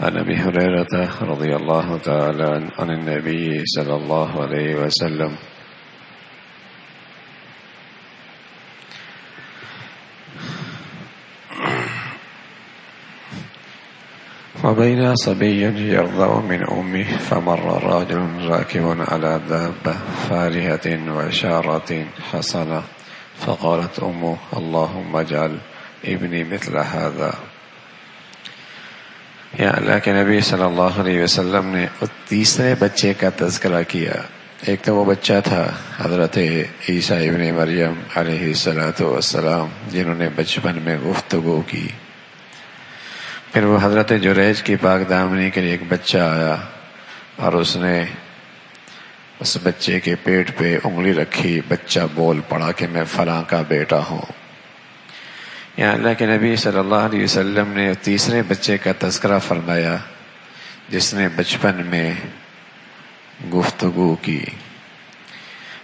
عن ابي هريرة رضي الله تعالى عن النبي صلى الله عليه وسلم وبين صبي يرضع من أمه فمر رجل راكب على دابة فارهة وإشارة حسنة فقالت أمه اللهم اجعل ابني مثل هذا. یا اللہ کے نبی صلی اللہ علیہ وسلم نے تیسرے بچے کا تذکرہ کیا. ایک تو وہ بچہ تھا حضرت عیسیٰ ابن مریم علیہ السلام جنہوں نے بچپن میں گفتگو کی. پھر وہ حضرت جریج کی پاک دامنی کے لیے ایک بچہ آیا اور اس نے اس بچے کے پیٹ پہ انگلی رکھی. بچہ بول پڑا کہ میں فلاں کا بیٹا ہوں. یا اللہ کے نبی صلی اللہ علیہ وسلم نے تیسرے بچے کا تذکرہ فرمایا جس نے بچپن میں گفتگو کی.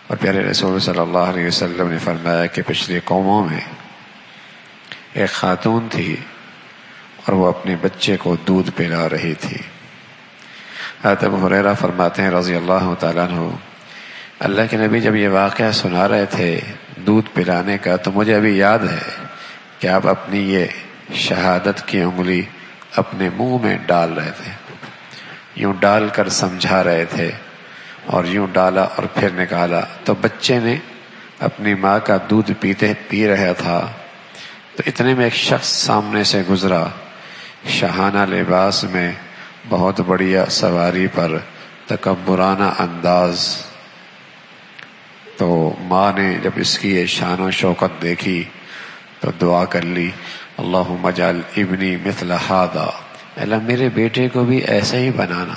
اور پیارے رسول صلی اللہ علیہ وسلم نے فرمایا کہ پچھلی قوموں میں ایک خاتون تھی اور وہ اپنے بچے کو دودھ پلا رہی تھی. حضرت ابو ہریرہ فرماتے ہیں رضی اللہ تعالیٰ عنہ، اللہ کے نبی جب یہ واقعہ سنا رہے تھے دودھ پلانے کا تو مجھے ابھی یاد ہے کہ آپ اپنی یہ شہادت کی انگلی اپنے منہ میں ڈال رہے تھے، یوں ڈال کر سمجھا رہے تھے اور یوں ڈالا اور پھر نکالا. تو بچے نے اپنی ماں کا دودھ پی رہا تھا. تو اتنے میں ایک شخص سامنے سے گزرا، شاہانہ لباس میں، بہت بڑھیا سواری پر، تکبرانہ انداز. تو ماں نے جب اس کی یہ شان و شوکت دیکھی تو دعا کر لی اللہم اجعل ابنی مثل ھذا، اللہ میرے بیٹے کو بھی ایسے ہی بنانا.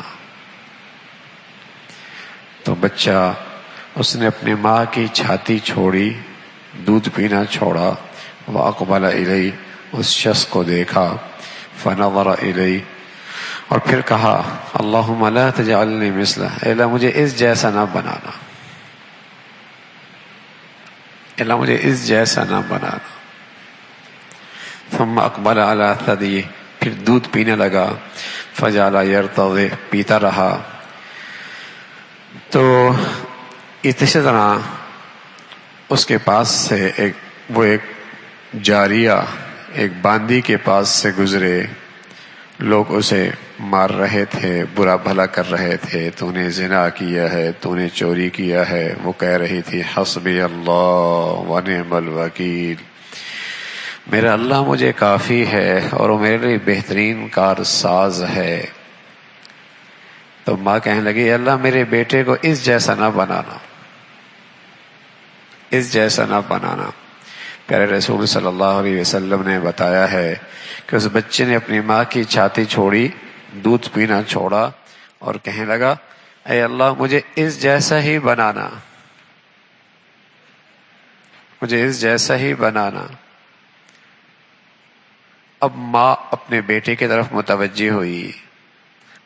تو بچہ اس نے اپنی ماں کی چھاتی چھوڑی، دودھ پینا چھوڑا. واقبل الیہ، اس شخص کو دیکھا، فنظر الیہ، اور پھر کہا اللہم لا تجعلنی مثلہ، اللہ مجھے اس جیسا نہ بنانا، اللہ مجھے اس جیسا نہ بنانا. ثم اقبل علی ثدیہ، پھر دودھ پینے لگا. فجعل یرتضع، پیتا رہا. تو اسی طرح اس کے پاس سے ایک جاریہ، ایک باندی کے پاس سے گزرے. لوگ اسے مار رہے تھے، برا بھلا کر رہے تھے، تو نے زنا کیا ہے، تو نے چوری کیا ہے. وہ کہہ رہی تھی حسبی اللہ ونعم الوکیل، میرا اللہ مجھے کافی ہے اور وہ میرے لیے بہترین کار ساز ہے. تو ماں کہنے لگی اللہ میرے بیٹے کو اس جیسا نہ بنانا، اس جیسا نہ بنانا. پیارے رسول صلی اللہ علیہ وسلم نے بتایا ہے کہ اس بچے نے اپنی ماں کی چھاتی چھوڑی، دودھ پینا چھوڑا اور کہنے لگا اے اللہ مجھے اس جیسا ہی بنانا، مجھے اس جیسا ہی بنانا. اب ماں اپنے بیٹے کی طرف متوجہ ہوئی،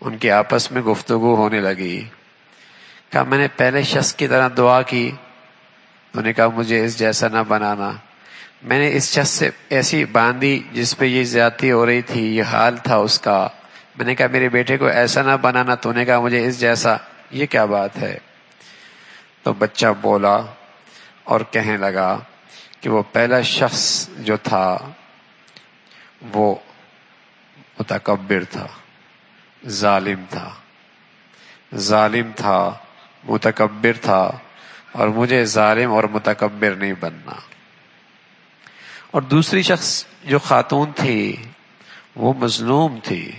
ان کی آپس میں گفتگو ہونے لگی. کہا میں نے پہلے شخص کی طرح دعا کی، انہوں نے کہا مجھے اس جیسا نہ بنانا. میں نے اس شخص سے ایسی باندھی جس پہ یہ زیادتی ہو رہی تھی، یہ حال تھا اس کا، میں نے کہا میرے بیٹے کو ایسا نہ بنانا، تو نے کہا مجھے اس جیسا. یہ کیا بات ہے؟ تو بچہ بولا اور کہنے لگا کہ وہ پہلا شخص جو تھا وہ متکبر تھا، ظالم تھا، ظالم تھا، متکبر تھا، اور مجھے ظالم اور متکبر نہیں بننا. اور دوسری شخص جو خاتون تھی وہ مظلوم تھی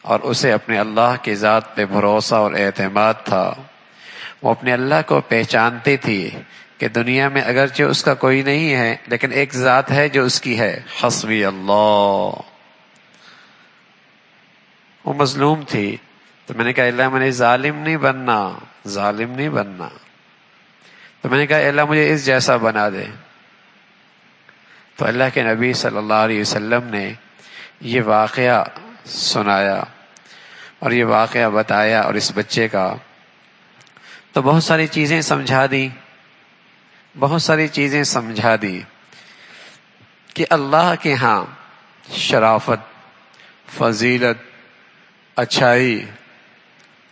اور اسے اپنے اللہ کی ذات پہ بھروسہ اور اعتماد تھا. وہ اپنے اللہ کو پہچانتی تھی کہ دنیا میں اگرچہ اس کا کوئی نہیں ہے لیکن ایک ذات ہے جو اس کی ہے، حسبی اللہ. وہ مظلوم تھی. تو میں نے کہا اللہ مجھے ظالم نہیں بننا، ظالم نہیں بننا. تو میں نے کہا اللہ مجھے اس جیسا بنا دے. تو اللہ کے نبی صلی اللہ علیہ وسلم نے یہ واقعہ سنایا اور یہ واقعہ بتایا اور اس بچے کا تو بہت ساری چیزیں سمجھا دی، بہت ساری چیزیں سمجھا دی کہ اللہ کے ہاں شرافت، فضیلت اچھائی،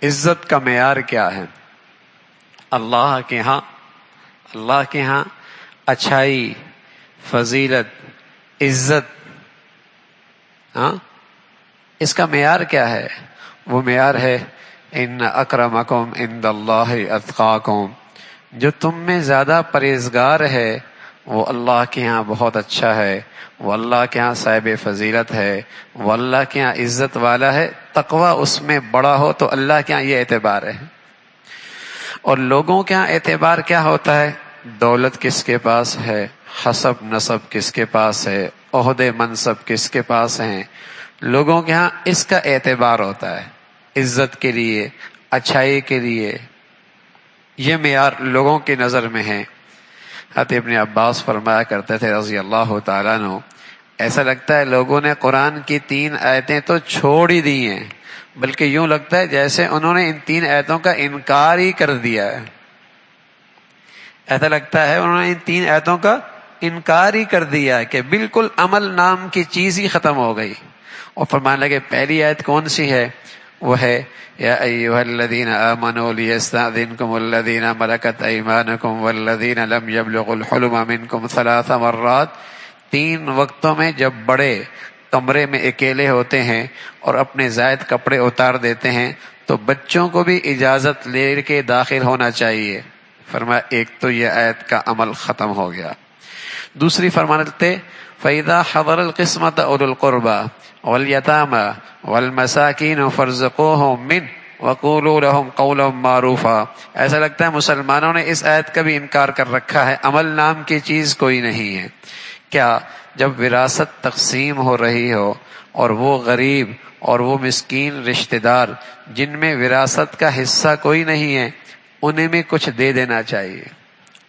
عزت کا معیار کیا ہے؟ اللہ کے ہاں اچھائی، فضیلت، عزت، اس کا معیار کیا ہے؟ وہ معیار ہے ان اکرمکم عند اللہ اتقاکم، جو تم میں زیادہ پرہیزگار ہے وہ اللہ کے ہاں بہت اچھا ہے، وہ اللہ کے ہاں صاحب فضیلت ہے، وہ اللہ کے ہاں عزت والا ہے۔ تقوی اس میں بڑا ہو تو اللہ کے ہاں یہ اعتبار ہے۔ اور لوگوں کے ہاں اعتبار کیا ہوتا ہے؟ دولت کس کے پاس ہے، حسب نسب کس کے پاس ہے، عہدے منصب کس کے پاس ہیں، لوگوں کے ہاں اس کا اعتبار ہوتا ہے، عزت کے لیے، اچھائی کے لیے۔ یہ معیار لوگوں کی نظر میں ہے۔ حضرت ابن عباس فرمایا کرتے تھے رضی اللہ تعالیٰ عنہ، ایسا لگتا ہے لوگوں نے قرآن کی 3 آیتیں تو چھوڑ ہی دی ہیں، بلکہ یوں لگتا ہے جیسے انہوں نے ان 3 آیتوں کا انکار ہی کر دیا ہے۔ ایسا لگتا ہے انہوں نے ان 3 آیتوں کا انکار ہی کر دیا ہے کہ بالکل عمل نام کی چیز ہی ختم ہو گئی۔ اور فرمانے لگے پہلی آیت کون سی ہے؟ وہ ہے یا ایھا الذین آمنوا لیستأذنکم الذین ملکت ایمانکم والذین لم یبلغوا الحلم منکم 3 مرات۔ 3 وقتوں میں جب بڑے کمرے میں اکیلے ہوتے ہیں اور اپنے زائد کپڑے اتار دیتے ہیں تو بچوں کو بھی اجازت لے کے داخل ہونا چاہیے۔ فرمایا ایک تو یہ آیت کا عمل ختم ہو گیا۔ دوسری فرماتے فَإِذَا حَضَرَ الْقِسْمَةَ أُولُو الْقُرْبَى وَالْيَتَامَى وَالْمَسَاكِينُ فَارْزُقُوهُم مِّنْهُ وَقُولُوا لَهُمْ قَوْلًا مَّعْرُوفًا۔ ایسا لگتا ہے مسلمانوں نے اس آیت کا بھی انکار کر رکھا ہے، عمل نام کی چیز کوئی نہیں ہے۔ کیا جب وراثت تقسیم ہو رہی ہو اور وہ غریب اور وہ مسکین رشتہ دار جن میں وراثت کا حصہ کوئی نہیں ہے، انہیں بھی کچھ دے دینا چاہیے،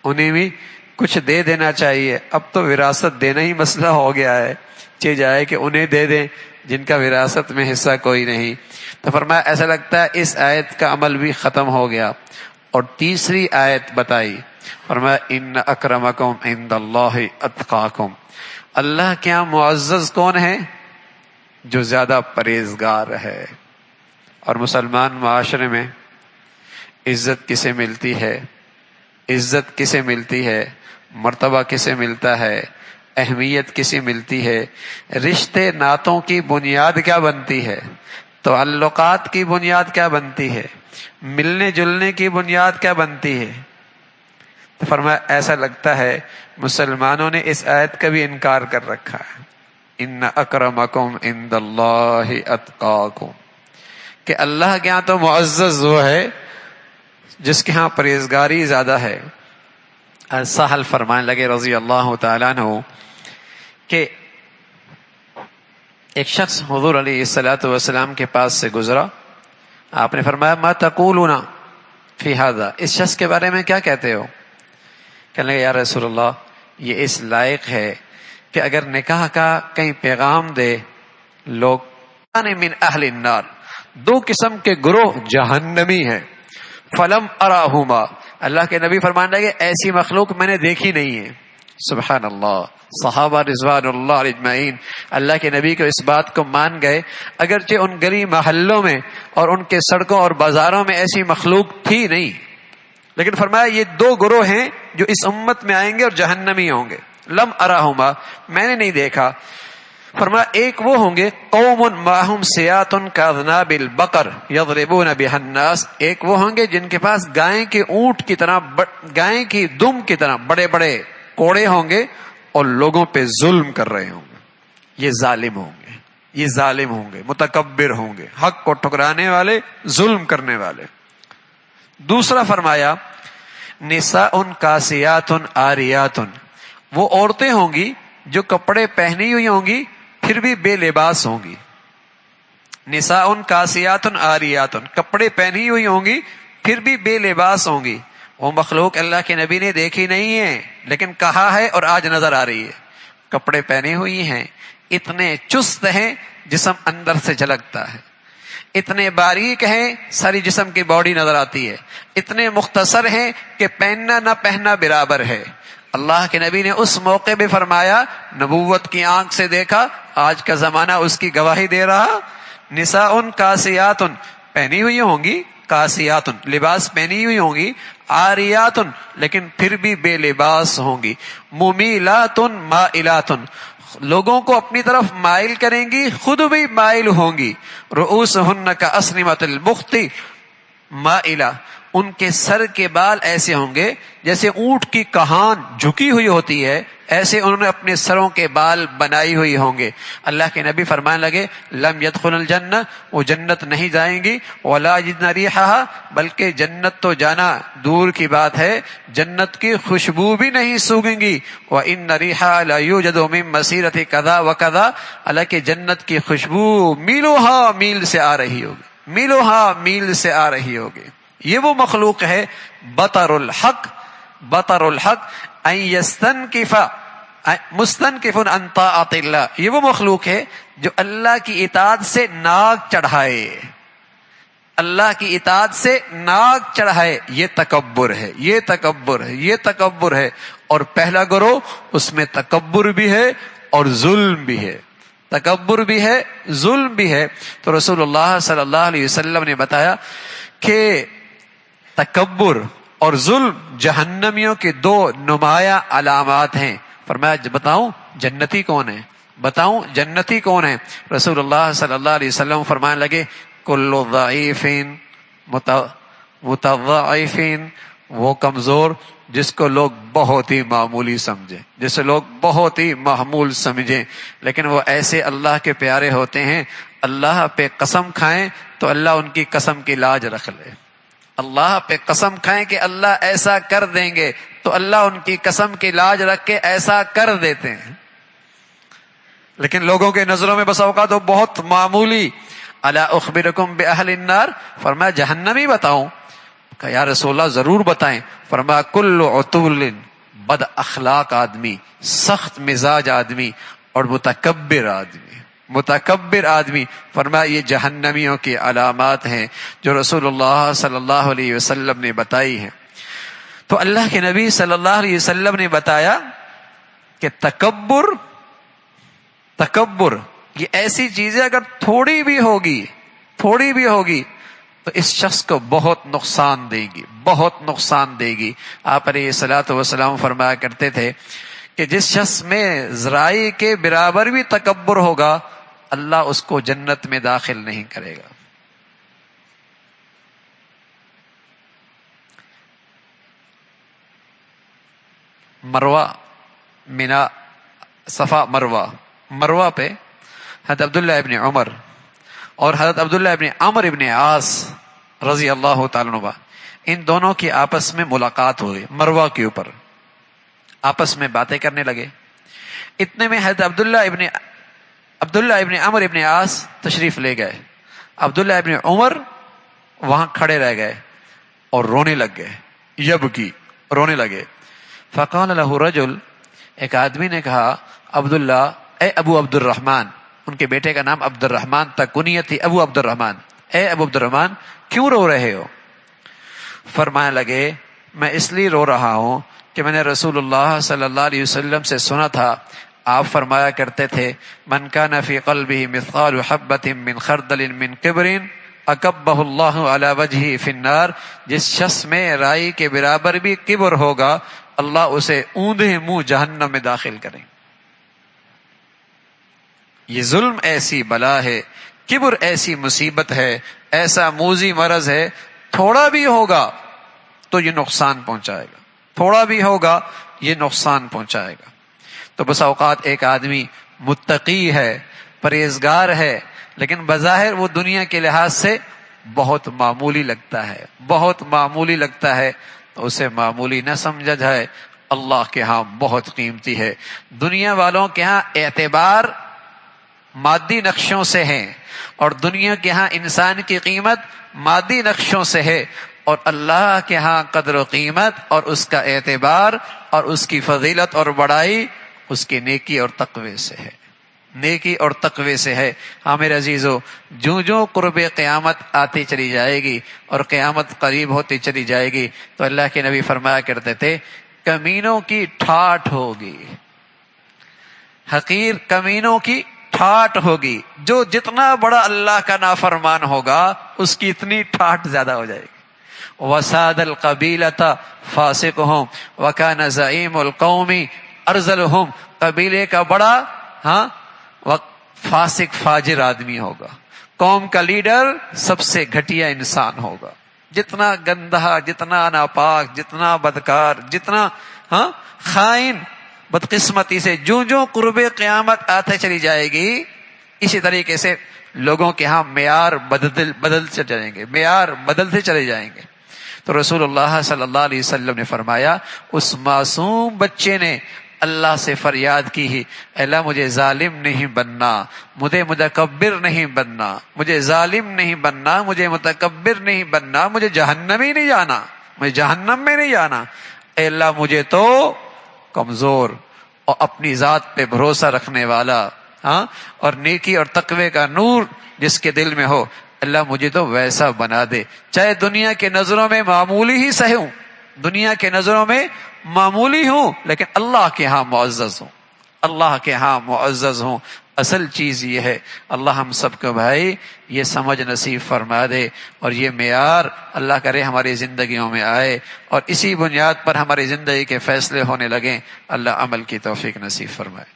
انہیں بھی کچھ دے دینا چاہیے۔ اب تو وراثت دینا ہی مسئلہ ہو گیا ہے، چاہے جائے کہ انہیں دے دیں جن کا وراثت میں حصہ کوئی نہیں۔ تو فرمایا ایسا لگتا ہے اس آیت کا عمل بھی ختم ہو گیا۔ اور تیسری آیت بتائی، فرمایا ان اکرمکم عند اللہ اتقاکم، اللہ کے یہاں معزز کون ہے؟ جو زیادہ پرہیزگار ہے۔ اور مسلمان معاشرے میں عزت کسے ملتی ہے؟ عزت کسے ملتی ہے؟ مرتبہ کسے ملتا ہے؟ اہمیت کسے ملتی ہے؟ رشتے ناتوں کی بنیاد کیا بنتی ہے؟ تعلقات کی بنیاد کیا بنتی ہے؟ ملنے جلنے کی بنیاد کیا بنتی ہے؟ تو فرمایا ایسا لگتا ہے مسلمانوں نے اس آیت کا بھی انکار کر رکھا ہے، ان اکرمکم عند اللہ اتقاکم، کہ اللہ کے ہاں تو معزز وہ ہے جس کے ہاں پرہیزگاری زیادہ ہے۔ سہل فرمانے لگے رضی اللہ تعالیٰ عنہ کہ ایک شخص حضور علیہ الصلوۃ والسلام کے پاس سے گزرا، آپ نے فرمایا ما تقولون فی ھذا، اس شخص کے بارے میں کیا کہتے ہو؟ کہنے لگے یا رسول اللہ یہ اس لائق ہے کہ اگر نکاح کا کہیں پیغام دے لوگ من اہل النار، 2 قسم کے گروہ جہنمی ہیں، فلم اراہما، اللہ کے نبی فرمانے لگے ایسی مخلوق میں نے دیکھی نہیں ہے۔ سبحان اللہ، صحابہ رضوان اللہ اجمعین اللہ کے نبی کو اس بات کو مان گئے، اگرچہ ان گلی محلوں میں اور ان کے سڑکوں اور بازاروں میں ایسی مخلوق تھی نہیں، لیکن فرمایا یہ 2 گروہ ہیں جو اس امت میں آئیں گے اور جہنمی ہوں گے۔ لم اراہما، میں نے نہیں دیکھا۔ فرمایا ایک وہ ہوں گے قوم معہم سیات کاذناب البقر یضربون بها الناس، ایک وہ ہوں گے جن کے پاس گائے کے اونٹ کی طرح، گائے کی دم کی طرح بڑے بڑے کوڑے ہوں گے اور لوگوں پہ ظلم کر رہے ہوں گے۔ یہ ظالم ہوں گے، یہ ظالم ہوں گے، متکبر ہوں گے، حق کو ٹھکرانے والے، ظلم کرنے والے۔ دوسرا فرمایا نساء کاسیات عاریات، وہ عورتیں ہوں گی جو کپڑے پہنی ہوئی ہوں گی پھر بھی بے لباس ہوں گی۔ نساء کاسیات عاریات، کپڑے پہنی ہوئی ہوں گی پھر بھی بے لباس ہوں گی۔ وہ مخلوق اللہ کے نبی نے دیکھی نہیں ہے لیکن کہا ہے اور آج نظر آ رہی ہے۔ کپڑے پہنے ہوئی ہیں، اتنے چست ہیں جسم اندر سے جھلکتا ہے، اتنے باریک ہیں ساری جسم کی باڈی نظر آتی ہے، اتنے مختصر ہیں کہ پہننا نہ پہننا برابر ہے۔ اللہ کے نبی نے اس موقع بھی فرمایا، نبوت کی آنکھ سے دیکھا، آج کا زمانہ اس کی گواہی دے رہا، نساء کاسیات پہنی ہوئی ہوں گی، کاسیات لباس پہنی ہوئی ہوں گی، عاریات لیکن پھر بھی بے لباس ہوں گی، ممیلات مائلات لوگوں کو اپنی طرف مائل کریں گی، خود بھی مائل ہوں گی، رؤوسہن کاسنمۃ البخت مائلہ ان کے سر کے بال ایسے ہوں گے جیسے اونٹ کی کہان جھکی ہوئی ہوتی ہے، ایسے انہوں نے اپنے سروں کے بال بنائی ہوئی ہوں گے۔ اللہ کے نبی فرمانے لگے لم يدخل الجنہ وہ جنت نہیں جائیں گی، ولا یجدن ریحها بلکہ جنت تو جانا دور کی بات ہے جنت کی خوشبو بھی نہیں سونگیں گی، وان ریحها لا یوجد من مسیرۃ کذا وکذا حالانکہ جنت کی خوشبو میلوں ہاں میل سے آ رہی ہوگی، میلوں ہاں میل سے آ رہی ہوگی۔ یہ وہ مخلوق ہے بطر الحق ان یستنکف مستنکف عن طاعت اللہ، یہ وہ مخلوق ہے جو اللہ کی اطاعت سے ناک چڑھائے، اللہ کی اطاعت سے ناک چڑھائے، یہ تکبر ہے، یہ تکبر ہے، یہ تکبر ہے۔ اور پہلا گروہ اس میں تکبر بھی ہے اور ظلم بھی ہے، تکبر بھی ہے ظلم بھی ہے۔ تو رسول اللہ صلی اللہ علیہ وسلم نے بتایا کہ تکبر اور ظلم جہنمیوں کے دو نمایاں علامات ہیں۔ فرمایا بتاؤں جنتی کون ہے، بتاؤں جنتی کون ہے؟ رسول اللہ صلی اللہ علیہ وسلم فرمانے لگے کل ضعیف متضعف وہ کمزور جس کو لوگ بہت ہی معمولی سمجھیں، جسے لوگ بہت ہی معمول سمجھیں، لیکن وہ ایسے اللہ کے پیارے ہوتے ہیں اللہ پہ قسم کھائیں تو اللہ ان کی قسم کی لاج رکھ لے، اللہ پہ قسم کھائیں کہ اللہ ایسا کر دیں گے تو اللہ ان کی قسم کی لاج رکھ کے ایسا کر دیتے ہیں۔ لیکن لوگوں کے نظروں میں بس اوقات وہ بہت معمولی۔ الا اخبرکم باہل النار فرمایا جہنمی بتاؤں؟ کہ یا رسول اللہ ضرور بتائیں۔ فرمایا کل عتول بد اخلاق آدمی، سخت مزاج آدمی اور متکبر آدمی، متکبر آدمی۔ فرمایا یہ جہنمیوں کی علامات ہیں جو رسول اللہ صلی اللہ علیہ وسلم نے بتائی ہیں۔ تو اللہ کے نبی صلی اللہ علیہ وسلم نے بتایا کہ تکبر یہ ایسی چیزیں اگر تھوڑی بھی ہوگی تو اس شخص کو بہت نقصان دے گی، بہت نقصان دے گی۔ آپ علیہ الصلوۃ والسلام فرمایا کرتے تھے کہ جس شخص میں ذرائی کے برابر بھی تکبر ہوگا اللہ اس کو جنت میں داخل نہیں کرے گا۔ مروہ منا صفا مروہ پہ حضرت عبداللہ ابن عمر اور حضرت عبداللہ ابن عمرو ابن عاص رضی اللہ تعالیٰ عنہ ان دونوں کی آپس میں ملاقات ہو گئی، مروہ کے اوپر آپس میں باتیں کرنے لگے۔ اتنے میں حضرت عبداللہ ابن عمرو ابن عاص تشریف لے گئے، عبداللہ ابن عمر وہاں کھڑے رہ گئے اور رونے لگ گئے، یبکی رونے لگے۔ فقال له رجل ایک آدمی نے کہا عبداللہ اے ابو عبد الرحمن، ان کے بیٹے کا نام عبد الرحمن تھا، کنیت تھی ابو عبد الرحمن، اے ابو عبد الرحمن کیوں رو رہے ہو؟ فرمانے لگے میں اس لیے رو رہا ہوں کہ میں نے رسول اللہ صلی اللہ علیہ وسلم سے سنا تھا، آپ فرمایا کرتے تھے من کان فی قلبہ مثقال حبۃ من خردل من کبر اکبہ اللہ علی وجہہ فی النار، جس شخص میں رائی کے برابر بھی کبر ہوگا اللہ اسے اوندھے منہ جہنم میں داخل کریں۔ یہ ظلم ایسی بلا ہے، کبر ایسی مصیبت ہے، ایسا موذی مرض ہے، تھوڑا بھی ہوگا تو یہ نقصان پہنچائے گا، تھوڑا بھی ہوگا یہ نقصان پہنچائے گا۔ تو بس اوقات ایک آدمی متقی ہے، پرہیزگار ہے، لیکن بظاہر وہ دنیا کے لحاظ سے بہت معمولی لگتا ہے، بہت معمولی لگتا ہے، تو اسے معمولی نہ سمجھا جائے، اللہ کے ہاں بہت قیمتی ہے۔ دنیا والوں کے ہاں اعتبار مادی نقشوں سے ہیں اور دنیا کے ہاں انسان کی قیمت مادی نقشوں سے ہے، اور اللہ کے ہاں قدر و قیمت اور اس کا اعتبار اور اس کی فضیلت اور بڑائی اس کی نیکی اور تقوی سے ہے، نیکی اور تقوی سے ہے۔ ہاں میرے عزیزو، جو قرب قیامت آتی چلی جائے گی اور قیامت قریب ہوتی چلی جائے گی تو اللہ کے نبی فرمایا کرتے تھے کمینوں کی ٹھاٹھ ہوگی، حقیر کمینوں کی ٹھاٹ ہوگی. جو جتنا بڑا اللہ کا نافرمان ہوگا اس کی اتنی ٹھاٹ زیادہ ہو جائے گی. وساد القبیلۃ فاسقہم وکان زعیم القوم ارذلہم. قبیلے کا بڑا فاسق فاجر آدمی ہوگا. قوم کا لیڈر سب سے گھٹیا انسان ہوگا. جتنا گندہ، جتنا ناپاک، جتنا بدکار، جتنا خائن، بدقسمتی سے جو قرب قیامت آتے چلی جائے گی، اسی طریقے سے لوگوں کے ہاں معیار بدلتے جائیں گے، معیار بدلتے چلے جائیں گے. تو رسول اللہ صلی اللہ علیہ وسلم نے فرمایا اس معصوم بچے نے اللہ سے فریاد کی ہی، اللہ مجھے ظالم نہیں بننا، مجھے متکبر نہیں بننا، مجھے ظالم نہیں بننا، مجھے متکبر نہیں بننا، مجھے جہنمی نہیں جانا، مجھے جہنم میں نہیں جانا. اے اللہ مجھے تو کمزور اور اپنی ذات پہ بھروسہ رکھنے والا اور نیکی اور تقوی کا نور جس کے دل میں ہو، اللہ مجھے تو ویسا بنا دے. چاہے دنیا کے نظروں میں معمولی ہی سہی ہوں، دنیا کے نظروں میں معمولی ہوں، لیکن اللہ کے ہاں معزز ہوں، اللہ کے ہاں معزز ہوں. اصل چیز یہ ہے. اللہ ہم سب کو بھائی یہ سمجھ نصیب فرما دے، اور یہ معیار اللہ کرے ہماری زندگیوں میں آئے، اور اسی بنیاد پر ہماری زندگی کے فیصلے ہونے لگیں. اللہ عمل کی توفیق نصیب فرمائے.